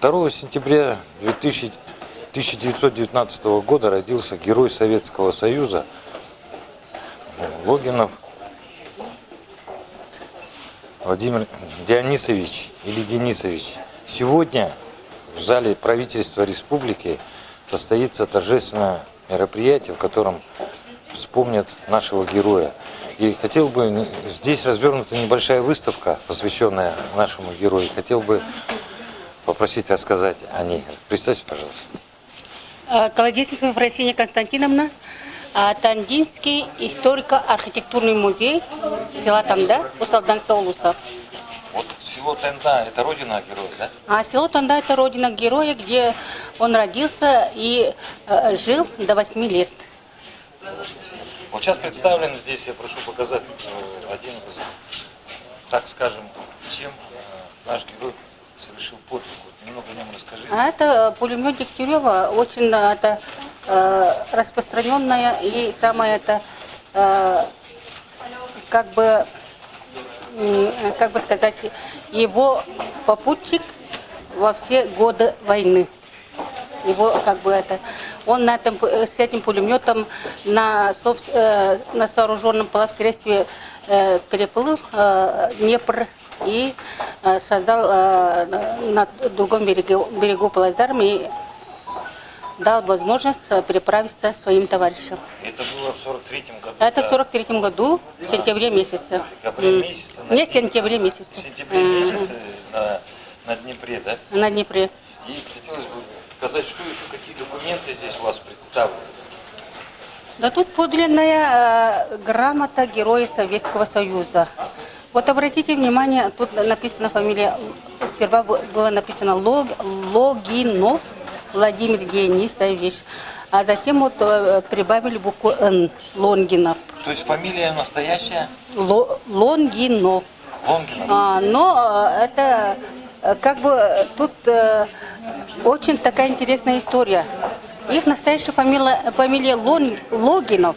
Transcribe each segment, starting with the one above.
2 сентября 1919 года родился герой Советского Союза Логинов Владимир Дионисович или Денисович. Сегодня в зале правительства республики состоится торжественное мероприятие, в котором вспомнят нашего героя. И хотел бы, здесь развернута небольшая выставка, посвященная нашему герою. Хотел бы попросить рассказать о ней. Представьте, пожалуйста. Колодесникова Ефросинья Константиновна, Тандинский историко-архитектурный музей села Танда, Усалданского улуса. Вот село Танда – это родина героя, да? А село Танда – это родина героя, где он родился и жил до 8 лет. Вот сейчас представлен здесь, я прошу показать один из, так скажем, чем наш герой совершил подвиг. Вот немного о нем расскажите. А это пулемет Дегтярева, очень это распространенная и самое это как бы сказать, его попутчик во все годы войны. Его как бы это, он с этим пулеметом на сооруженном плавсредстве переплыл Днепр и создал на другом берегу плацдарм и дал возможность переправиться своим товарищам. Это было в 43-м году? Это в 43-м году, в сентябре месяце. Не в сентябре месяце. В сентябре месяце на Днепре, да? На Днепре. И хотелось бы сказать, что еще, какие документы здесь у вас представлены? Да тут подлинная грамота Героя Советского Союза. Вот обратите внимание, тут написана фамилия, сперва было написано Логинов Владимир Дионисович, а затем вот прибавили букву Н, Лонгинов. То есть фамилия настоящая? Лонгинов. Лонгинов. Но это как бы тут очень такая интересная история. Их настоящая фамилия Логинов,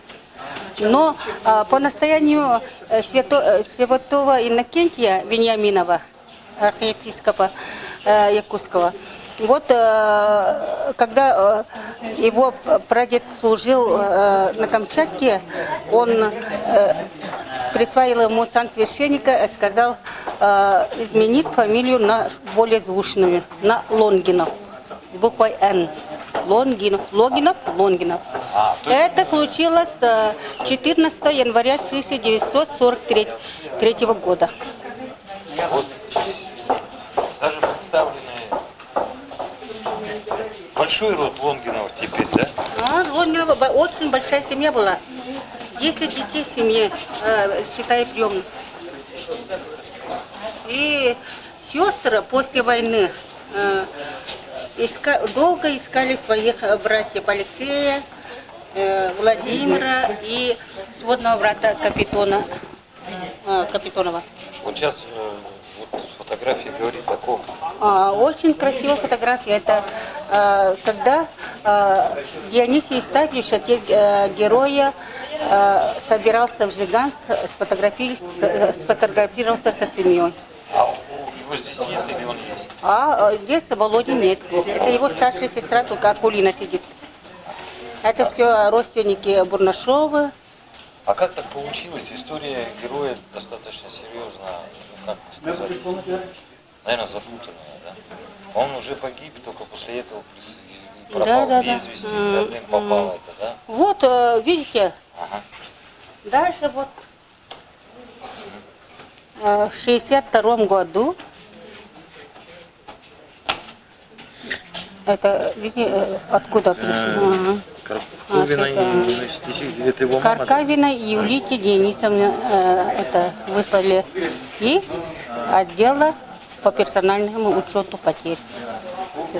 но по настоянию святого Иннокентия Вениаминова, архиепископа Якутского, вот когда его прадед служил на Камчатке, он присвоил ему сан священника и сказал изменить фамилию на более звучную, на Лонгинов, с буквой Н. Лонгинов. Это случилось 14 января 1943 года. Вот здесь даже представлены большой род Лонгинов теперь, да? Лонгинова очень большая семья была. 10 детей в семье, считая приемных. И сестры после войны долго искали своих братьев Алексея, Владимира и сводного брата Капитонова. Вот сейчас вот фотография говорит такого. Очень красивая фотография. Это когда Дионисий Евстафьевич, отец героя, собирался в Жиган, сфотографировался со семьей. А его здесь нет или он есть? Здесь Володи нет. Это его старшая сестра, только Акулина сидит. Это все родственники Бурнашовы. А как так получилось? История героя достаточно серьезно, как сказать, наверное, запутанная, да? Он уже погиб, только после этого пропал без вести, родным попал это, да? Вот, видите, дальше вот в 1962 году, это, видите, откуда пришло? Каркавина и Юлите Денисовне это выслали из отдела по персональному учету потерь.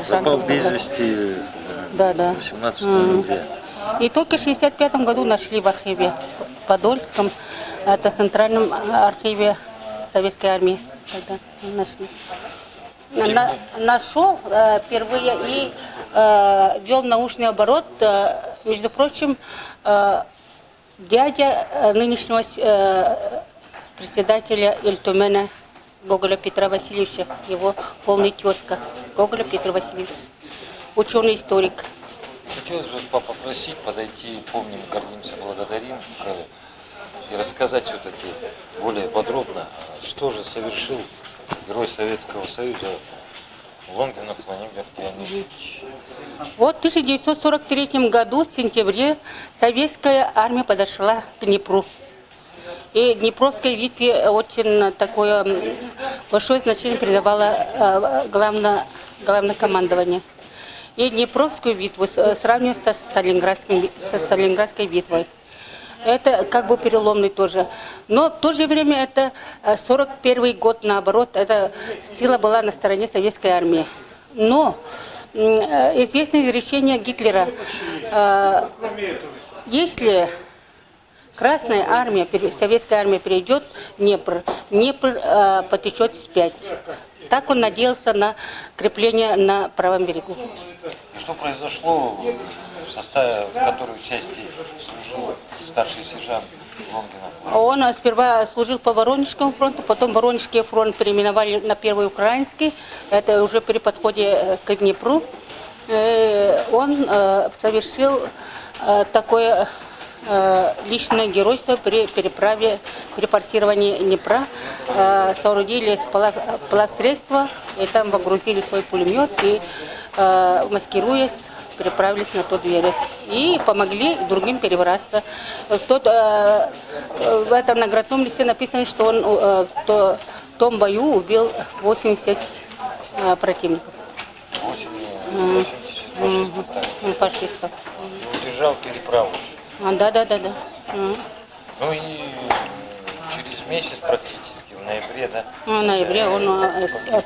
Пропал без вести 18 ноября. И только в 1965 году нашли в архиве Подольском, это в Центральном архиве Советской армии, тогда нашли. Нашел впервые и вел научный оборот, между прочим, дядя нынешнего председателя Ильтумена Гоголя Петра Васильевича, его полный тезка. Гоголя Петр Васильевич, ученый-историк. Хотелось бы попросить подойти, помним, гордимся, благодарим, и рассказать все-таки более подробно, что же совершил герой Советского Союза Лонгинов Владимир Леонидович. Вот в 1943 году, в сентябре, советская армия подошла к Днепру. И Днепровской битве очень такое большое значение придавало главнокомандование. И Днепровскую битву сравнивают со Сталинградской битвой. Это как бы переломный тоже. Но в то же время это 41 год, наоборот, эта сила была на стороне советской армии. Но известное решение Гитлера, если Красная армия, советская армия перейдет Днепр, Днепр потечет вспять. Так он надеялся на крепление на правом берегу. И что произошло в составе, в которой части служил старший сержант Лонгинов? Он сперва служил по Воронежскому фронту, потом Воронежский фронт переименовали на Первый Украинский. Это уже при подходе к Днепру. Он совершил такое личное геройство при переправе, при форсировании Днепра. Соорудили плавсредства, и там погрузили свой пулемет и, маскируясь, переправились на тот берег. И помогли другим перебраться. В этом наградном листе написано, что он в том бою убил 80 противников. 80 фашистов. И удержал переправу. Да. Ну и через месяц практически, в ноябре, да? В ноябре он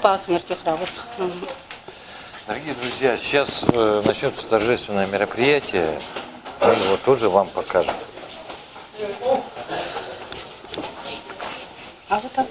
пал смертью храбрых. Дорогие друзья, сейчас начнется торжественное мероприятие. Мы его тоже вам покажем. А вот так